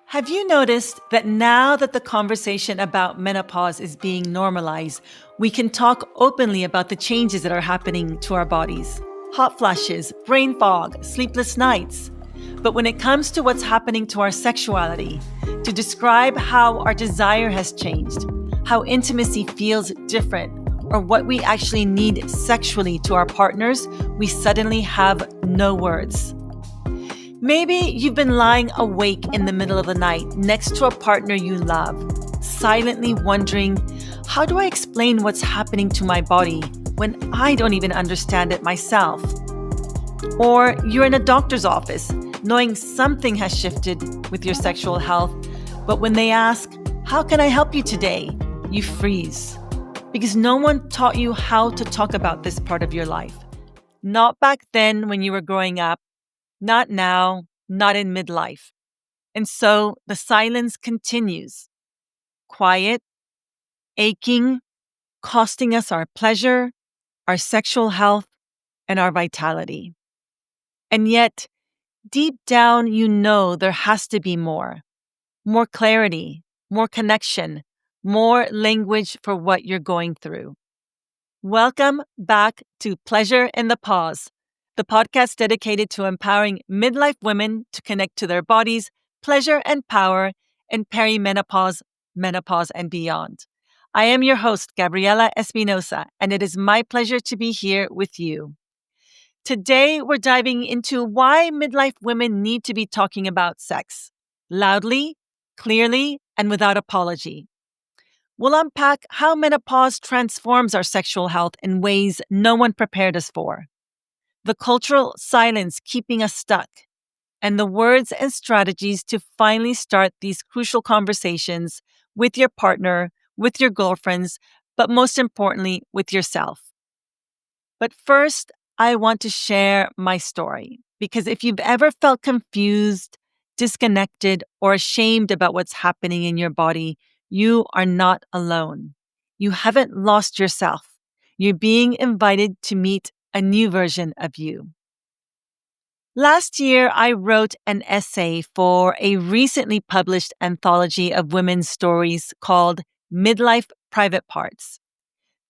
Have you noticed that now that the conversation about menopause is being normalized, we can talk openly about the changes that are happening to our bodies? Hot flashes, brain fog, sleepless nights. But when it comes to what's happening to our sexuality, to describe how our desire has changed, how intimacy feels different, or what we actually need sexually to our partners, we suddenly have no words. Maybe you've been lying awake in the middle of the night next to a partner you love, silently wondering, how do I explain what's happening to my body when I don't even understand it myself? Or you're in a doctor's office knowing something has shifted with your sexual health, but when they ask, how can I help you today? You freeze. Because no one taught you how to talk about this part of your life. Not back then when you were growing up. Not now, not in midlife. And so the silence continues. Quiet, aching, costing us our pleasure, our sexual health, and our vitality. And yet, deep down, you know there has to be more. More clarity, more connection, more language for what you're going through. Welcome back to Pleasure in the Pause, the podcast dedicated to empowering midlife women to connect to their bodies, pleasure, and power in perimenopause, menopause, and beyond. I am your host, Gabriella Espinosa, and it is my pleasure to be here with you. Today, we're diving into why midlife women need to be talking about sex loudly, clearly, and without apology. We'll unpack how menopause transforms our sexual health in ways no one prepared us for, the cultural silence keeping us stuck, and the words and strategies to finally start these crucial conversations with your partner, with your girlfriends, but most importantly, with yourself. But first, I want to share my story, because if you've ever felt confused, disconnected, or ashamed about what's happening in your body, you are not alone. You haven't lost yourself. You're being invited to meet a new version of you. Last year, I wrote an essay for a recently published anthology of women's stories called Midlife Private Parts.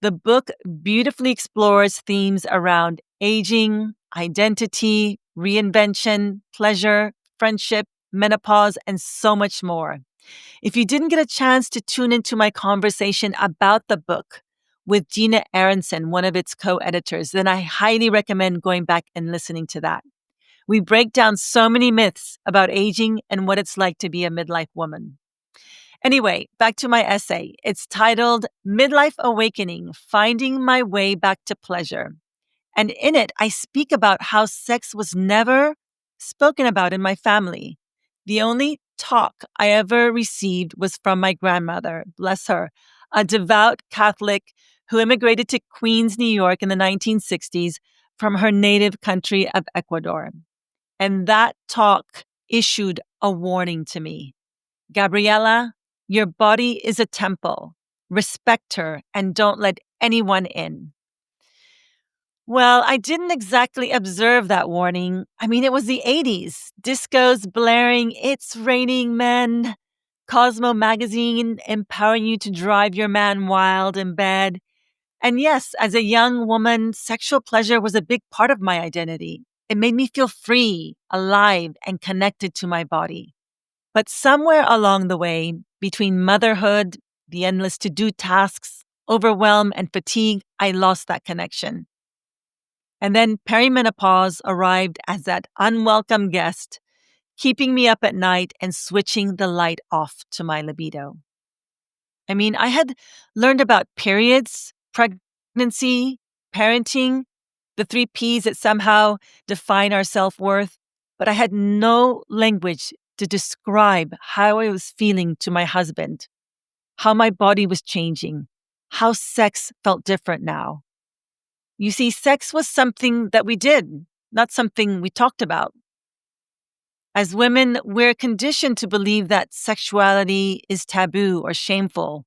The book beautifully explores themes around aging, identity, reinvention, pleasure, friendship, menopause, and so much more. If you didn't get a chance to tune into my conversation about the book with Gina Aronson, one of its co-editors, then I highly recommend going back and listening to that. We break down so many myths about aging and what it's like to be a midlife woman. Anyway, back to my essay. It's titled Midlife Awakening, Finding My Way Back to Pleasure. And in it, I speak about how sex was never spoken about in my family. The only talk I ever received was from my grandmother, bless her, a devout Catholic who immigrated to Queens, New York in the 1960s from her native country of Ecuador. And that talk issued a warning to me. Gabriella, your body is a temple. Respect her and don't let anyone in. Well, I didn't exactly observe that warning. I mean, it was the 80s. Disco's blaring, It's Raining Men, Cosmo magazine empowering you to drive your man wild in bed. And yes, as a young woman, sexual pleasure was a big part of my identity. It made me feel free, alive, and connected to my body. But somewhere along the way, between motherhood, the endless to-do tasks, overwhelm, and fatigue, I lost that connection. And then perimenopause arrived as that unwelcome guest, keeping me up at night and switching the light off to my libido. I mean, I had learned about periods, pregnancy, parenting, the 3 Ps that somehow define our self-worth, but I had no language to describe how I was feeling to my husband, how my body was changing, how sex felt different now. You see, sex was something that we did, not something we talked about. As women, we're conditioned to believe that sexuality is taboo or shameful.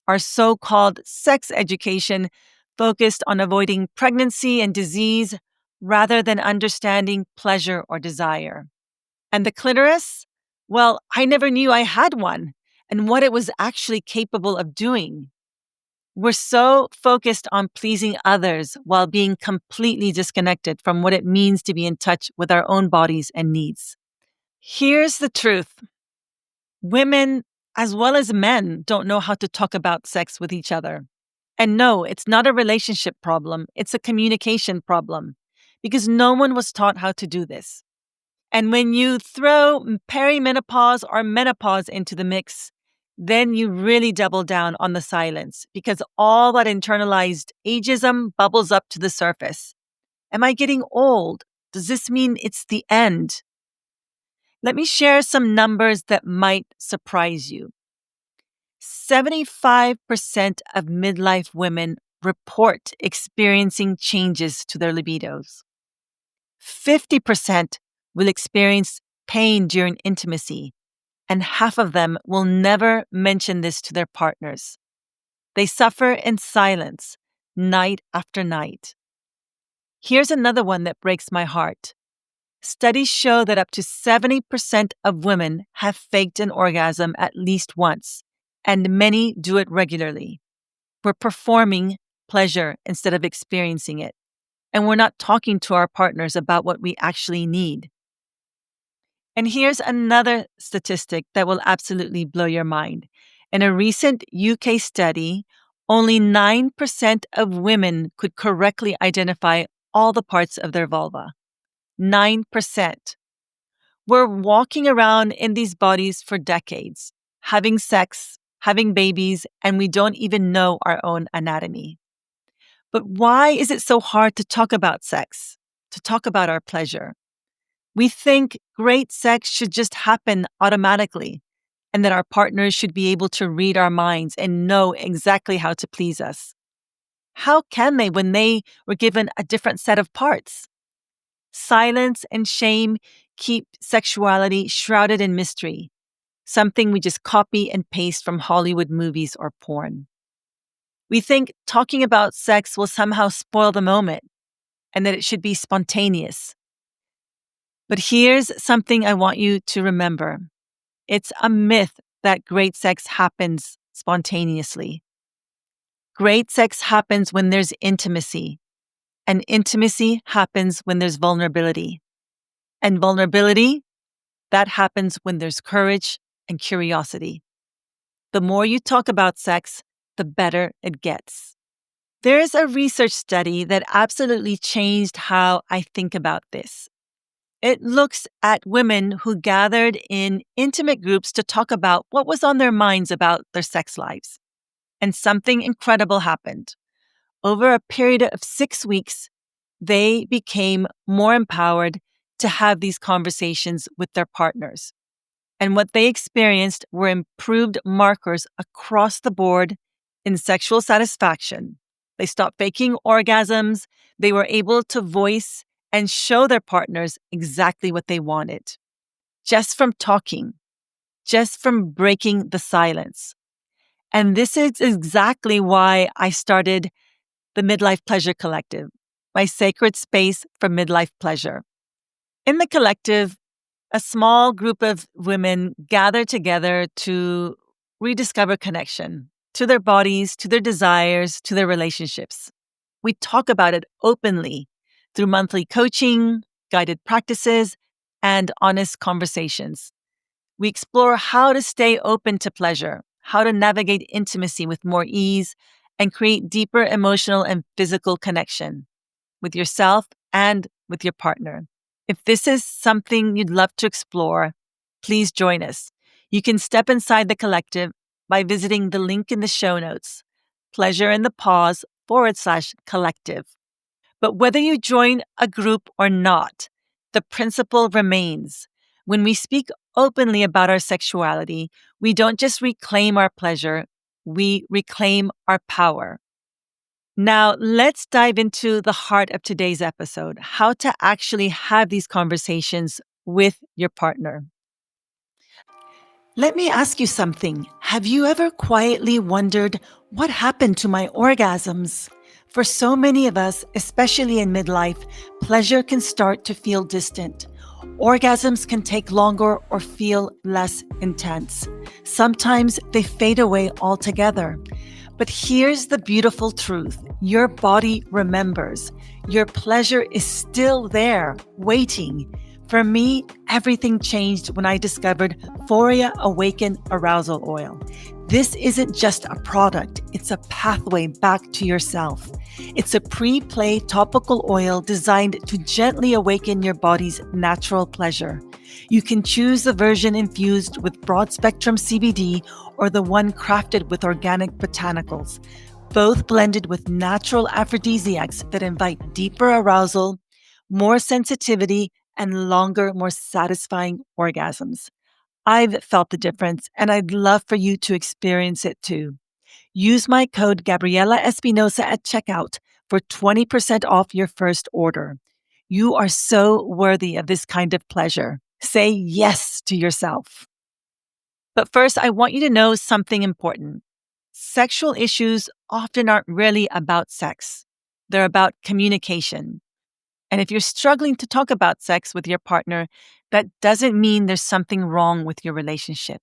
Our so-called sex education focused on avoiding pregnancy and disease rather than understanding pleasure or desire. And the clitoris? Well, I never knew I had one and what it was actually capable of doing. We're so focused on pleasing others while being completely disconnected from what it means to be in touch with our own bodies and needs. Here's the truth: women, as well as men, don't know how to talk about sex with each other. And no, it's not a relationship problem, it's a communication problem because no one was taught how to do this. And when you throw perimenopause or menopause into the mix, then you really double down on the silence because all that internalized ageism bubbles up to the surface. Am I getting old? Does this mean it's the end? Let me share some numbers that might surprise you. 75% of midlife women report experiencing changes to their libidos. 50% will experience pain during intimacy, and half of them will never mention this to their partners. They suffer in silence, night after night. Here's another one that breaks my heart. Studies show that up to 70% of women have faked an orgasm at least once, and many do it regularly. We're performing pleasure instead of experiencing it, and we're not talking to our partners about what we actually need. And here's another statistic that will absolutely blow your mind. In a recent UK study, only 9% of women could correctly identify all the parts of their vulva. 9%. We're walking around in these bodies for decades, having sex, having babies, and we don't even know our own anatomy. But why is it so hard to talk about sex, to talk about our pleasure? We think great sex should just happen automatically and that our partners should be able to read our minds and know exactly how to please us. How can they when they were given a different set of parts? Silence and shame keep sexuality shrouded in mystery, something we just copy and paste from Hollywood movies or porn. We think talking about sex will somehow spoil the moment and that it should be spontaneous. But here's something I want you to remember. It's a myth that great sex happens spontaneously. Great sex happens when there's intimacy, and intimacy happens when there's vulnerability. And vulnerability, that happens when there's courage and curiosity. The more you talk about sex, the better it gets. There's a research study that absolutely changed how I think about this. It looks at women who gathered in intimate groups to talk about what was on their minds about their sex lives. And something incredible happened. Over a period of 6 weeks, they became more empowered to have these conversations with their partners. And what they experienced were improved markers across the board in sexual satisfaction. They stopped faking orgasms. They were able to voice and show their partners exactly what they wanted. Just from talking, just from breaking the silence. And this is exactly why I started the Midlife Pleasure Collective, my sacred space for midlife pleasure. In the collective, a small group of women gather together to rediscover connection to their bodies, to their desires, to their relationships. We talk about it openly through monthly coaching, guided practices, and honest conversations. We explore how to stay open to pleasure, how to navigate intimacy with more ease, and create deeper emotional and physical connection with yourself and with your partner. If this is something you'd love to explore, please join us. You can step inside the collective by visiting the link in the show notes, pleasureinthepause/collective. But whether you join a group or not, the principle remains. When we speak openly about our sexuality, we don't just reclaim our pleasure, we reclaim our power. Now, let's dive into the heart of today's episode, how to actually have these conversations with your partner. Let me ask you something. Have you ever quietly wondered what happened to my orgasms? For so many of us, especially in midlife, pleasure can start to feel distant. Orgasms can take longer or feel less intense. Sometimes they fade away altogether. But here's the beautiful truth. Your body remembers. Your pleasure is still there, waiting. For me, everything changed when I discovered Foria Awaken Arousal Oil. This isn't just a product, it's a pathway back to yourself. It's a pre-play topical oil designed to gently awaken your body's natural pleasure. You can choose the version infused with broad-spectrum CBD or the one crafted with organic botanicals, both blended with natural aphrodisiacs that invite deeper arousal, more sensitivity, and longer, more satisfying orgasms. I've felt the difference, and I'd love for you to experience it too. Use my code Gabriella Espinosa at checkout for 20% off your first order. You are so worthy of this kind of pleasure. Say yes to yourself. But first, I want you to know something important. Sexual issues often aren't really about sex. They're about communication. And if you're struggling to talk about sex with your partner, that doesn't mean there's something wrong with your relationship.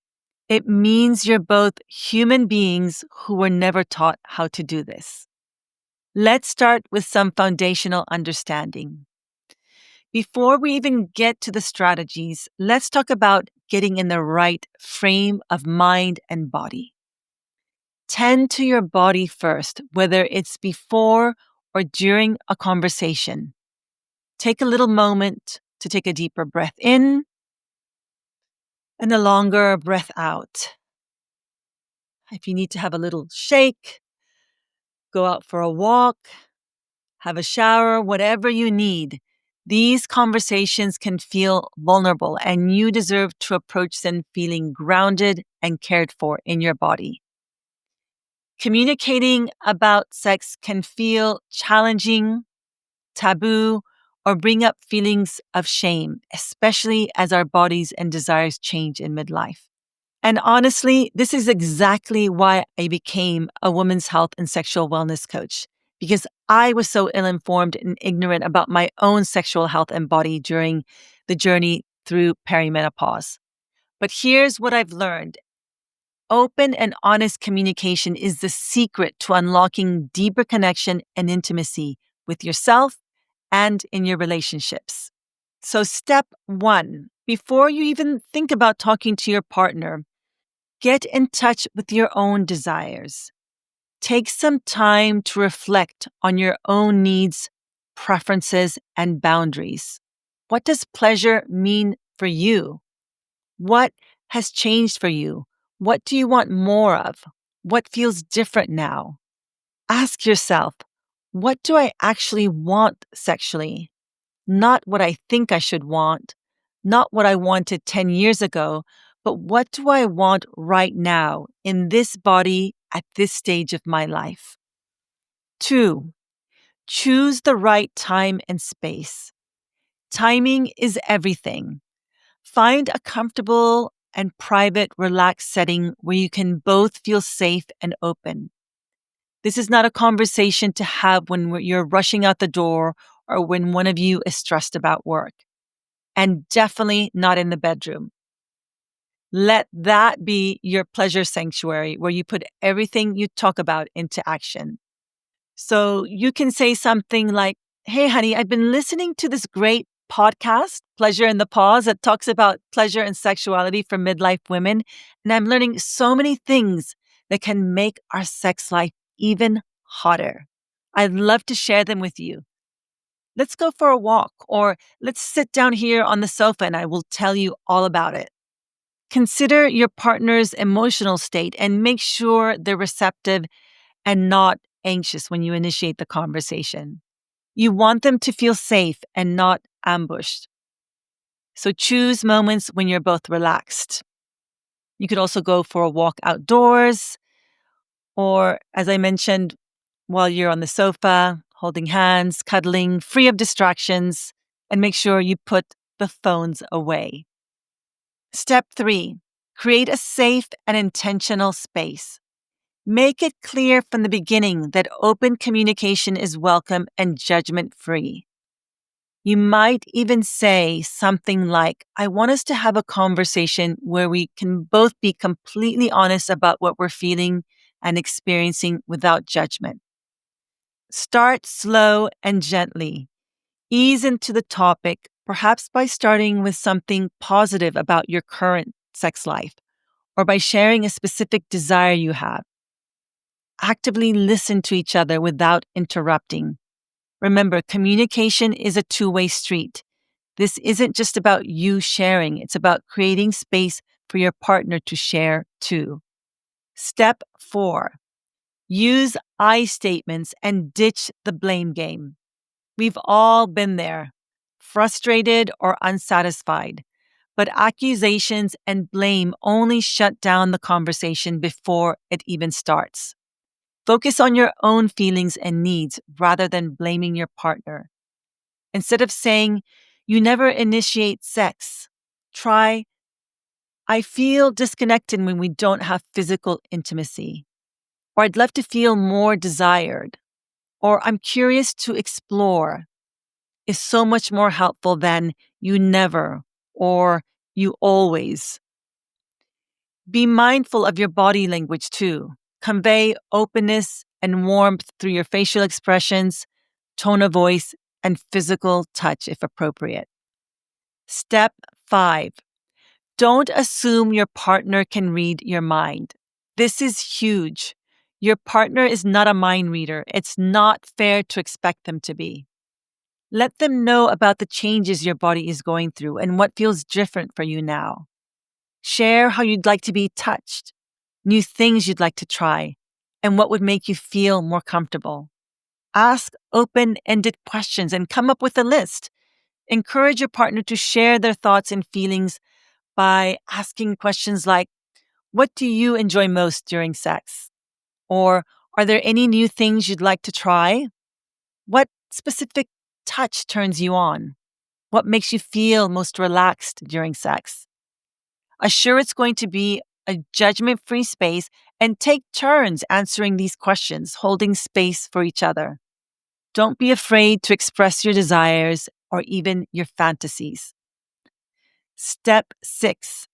It means you're both human beings who were never taught how to do this. Let's start with some foundational understanding. Before we even get to the strategies, let's talk about getting in the right frame of mind and body. Tend to your body first, whether it's before or during a conversation. Take a little moment to take a deeper breath in and a longer breath out. If you need to have a little shake, go out for a walk, have a shower, whatever you need. These conversations can feel vulnerable, and you deserve to approach them feeling grounded and cared for in your body. Communicating about sex can feel challenging, taboo, or bring up feelings of shame, especially as our bodies and desires change in midlife. And honestly, this is exactly why I became a women's health and sexual wellness coach, because I was so ill-informed and ignorant about my own sexual health and body during the journey through perimenopause. But here's what I've learned. Open and honest communication is the secret to unlocking deeper connection and intimacy with yourself and in your relationships. So step 1, before you even think about talking to your partner, get in touch with your own desires. Take some time to reflect on your own needs, preferences, and boundaries. What does pleasure mean for you? What has changed for you? What do you want more of? What feels different now? Ask yourself, what do I actually want sexually? Not what I think I should want, not what I wanted 10 years ago, but what do I want right now in this body at this stage of my life? 2, choose the right time and space. Timing is everything. Find a comfortable and private, relaxed setting where you can both feel safe and open. This is not a conversation to have when you're rushing out the door or when one of you is stressed about work. And definitely not in the bedroom. Let that be your pleasure sanctuary where you put everything you talk about into action. So you can say something like, hey, honey, I've been listening to this great podcast, Pleasure in the Pause, that talks about pleasure and sexuality for midlife women. And I'm learning so many things that can make our sex life even hotter. I'd love to share them with you. Let's go for a walk, or let's sit down here on the sofa and I will tell you all about it. Consider your partner's emotional state and make sure they're receptive and not anxious when you initiate the conversation. You want them to feel safe and not ambushed. So choose moments when you're both relaxed. You could also go for a walk outdoors, or as I mentioned, while you're on the sofa, holding hands, cuddling, free of distractions, and make sure you put the phones away. Step 3, create a safe and intentional space. Make it clear from the beginning that open communication is welcome and judgment-free. You might even say something like, I want us to have a conversation where we can both be completely honest about what we're feeling and experiencing without judgment. Start slow and gently. Ease into the topic, perhaps by starting with something positive about your current sex life or by sharing a specific desire you have. Actively listen to each other without interrupting. Remember, communication is a two-way street. This isn't just about you sharing, it's about creating space for your partner to share too. Step 4. Use I statements and ditch the blame game. We've all been there, frustrated or unsatisfied, but accusations and blame only shut down the conversation before it even starts. Focus on your own feelings and needs rather than blaming your partner. Instead of saying, you never initiate sex, try, I feel disconnected when we don't have physical intimacy. Or I'd love to feel more desired. Or I'm curious to explore is so much more helpful than you never or you always. Be mindful of your body language too. Convey openness and warmth through your facial expressions, tone of voice, and physical touch if appropriate. Step 5. Don't assume your partner can read your mind. This is huge. Your partner is not a mind reader. It's not fair to expect them to be. Let them know about the changes your body is going through and what feels different for you now. Share how you'd like to be touched, new things you'd like to try, and what would make you feel more comfortable. Ask open-ended questions and come up with a list. Encourage your partner to share their thoughts and feelings by asking questions like, what do you enjoy most during sex? Or are there any new things you'd like to try? What specific touch turns you on? What makes you feel most relaxed during sex? Assure it's going to be a judgment-free space and take turns answering these questions, holding space for each other. Don't be afraid to express your desires or even your fantasies. Step 6.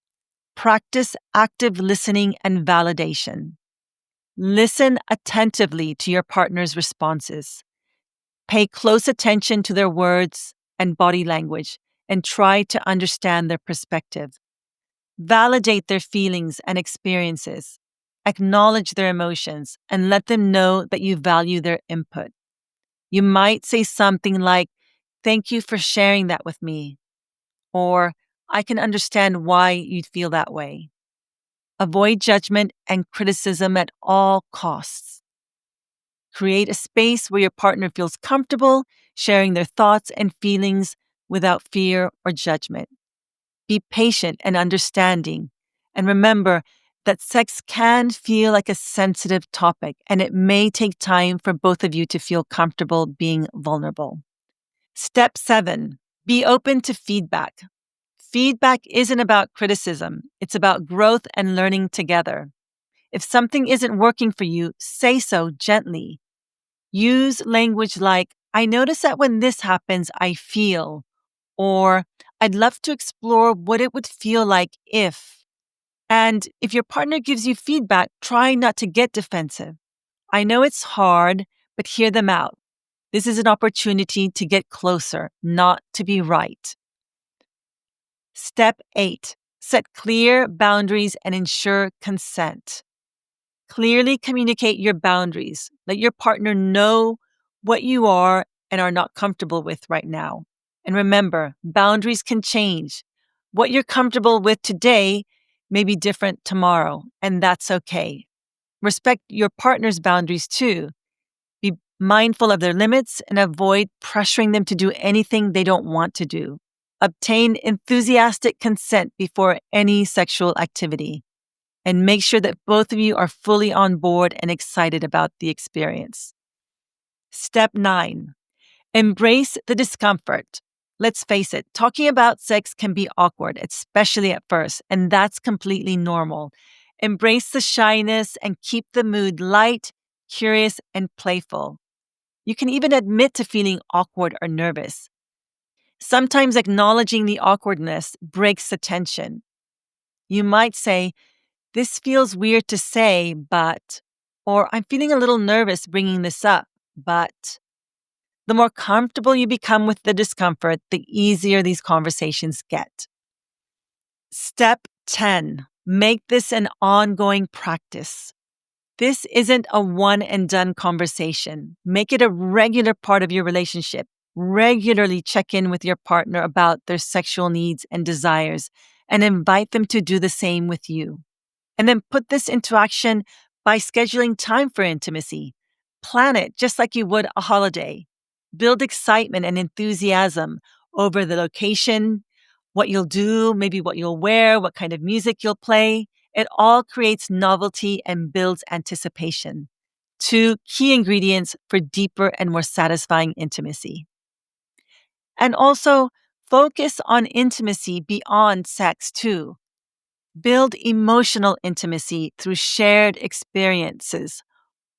Practice active listening and validation. Listen attentively to your partner's responses. Pay close attention to their words and body language and try to understand their perspective. Validate their feelings and experiences. Acknowledge their emotions and let them know that you value their input. You might say something like, thank you for sharing that with me, or I can understand why you'd feel that way. Avoid judgment and criticism at all costs. Create a space where your partner feels comfortable sharing their thoughts and feelings without fear or judgment. Be patient and understanding. And remember that sex can feel like a sensitive topic, and it may take time for both of you to feel comfortable being vulnerable. Step 7. Be open to feedback. Feedback isn't about criticism. It's about growth and learning together. If something isn't working for you, say so gently. Use language like, I notice that when this happens, I feel, or I'd love to explore what it would feel like if. And if your partner gives you feedback, try not to get defensive. I know it's hard, but hear them out. This is an opportunity to get closer, not to be right. Step 8. Set clear boundaries and ensure consent. Clearly communicate your boundaries. Let your partner know what you are and are not comfortable with right now. And remember, boundaries can change. What you're comfortable with today may be different tomorrow, and that's okay. Respect your partner's boundaries too. Be mindful of their limits and avoid pressuring them to do anything they don't want to do. Obtain enthusiastic consent before any sexual activity. And make sure that both of you are fully on board and excited about the experience. Step 9. Embrace the discomfort. Let's face it, talking about sex can be awkward, especially at first, and that's completely normal. Embrace the shyness and keep the mood light, curious, and playful. You can even admit to feeling awkward or nervous. Sometimes acknowledging the awkwardness breaks the tension. You might say, "This feels weird to say, but," or "I'm feeling a little nervous bringing this up, but." The more comfortable you become with the discomfort, the easier these conversations get. Step 10, make this an ongoing practice. This isn't a one and done conversation. Make it a regular part of your relationship. Regularly check in with your partner about their sexual needs and desires and invite them to do the same with you. And then put this into action by scheduling time for intimacy. Plan it just like you would a holiday. Build excitement and enthusiasm over the location, what you'll do, maybe what you'll wear, what kind of music you'll play. It all creates novelty and builds anticipation. 2 key ingredients for deeper and more satisfying intimacy. And also, focus on intimacy beyond sex too. Build emotional intimacy through shared experiences,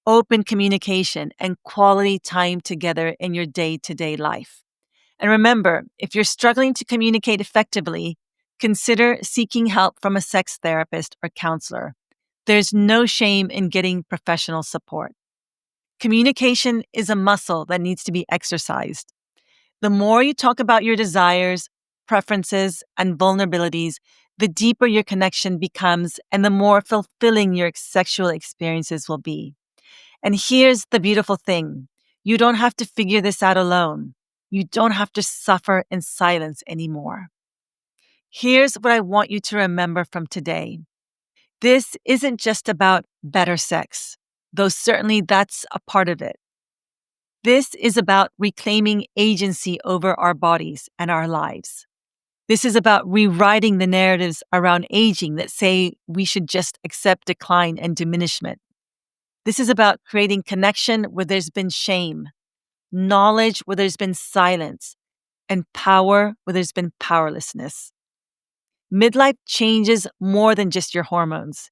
open communication, and quality time together in your day-to-day life. And remember, if you're struggling to communicate effectively, consider seeking help from a sex therapist or counselor. There's no shame in getting professional support. Communication is a muscle that needs to be exercised. The more you talk about your desires, preferences, and vulnerabilities, the deeper your connection becomes and the more fulfilling your sexual experiences will be. And here's the beautiful thing. You don't have to figure this out alone. You don't have to suffer in silence anymore. Here's what I want you to remember from today. This isn't just about better sex, though certainly that's a part of it. This is about reclaiming agency over our bodies and our lives. This is about rewriting the narratives around aging that say we should just accept decline and diminishment. This is about creating connection where there's been shame, knowledge where there's been silence, and power where there's been powerlessness. Midlife changes more than just your hormones.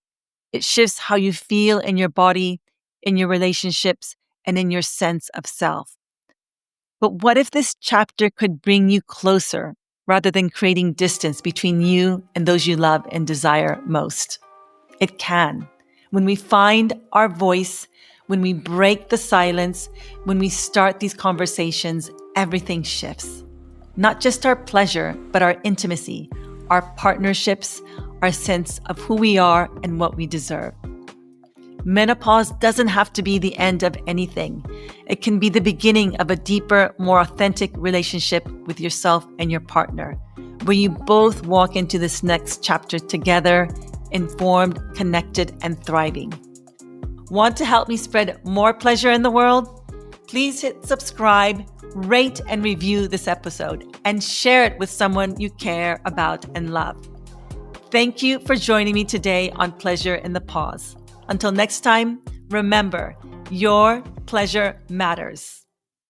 It shifts how you feel in your body, in your relationships, and in your sense of self. But what if this chapter could bring you closer rather than creating distance between you and those you love and desire most? It can. When we find our voice, when we break the silence, when we start these conversations, everything shifts. Not just our pleasure, but our intimacy, our partnerships, our sense of who we are and what we deserve. Menopause doesn't have to be the end of anything. It can be the beginning of a deeper, more authentic relationship with yourself and your partner, where you both walk into this next chapter together, informed, connected, and thriving. Want to help me spread more pleasure in the world? Please hit subscribe, rate and review this episode, and share it with someone you care about and love. Thank you for joining me today on Pleasure in the Pause. Until next time, remember, your pleasure matters.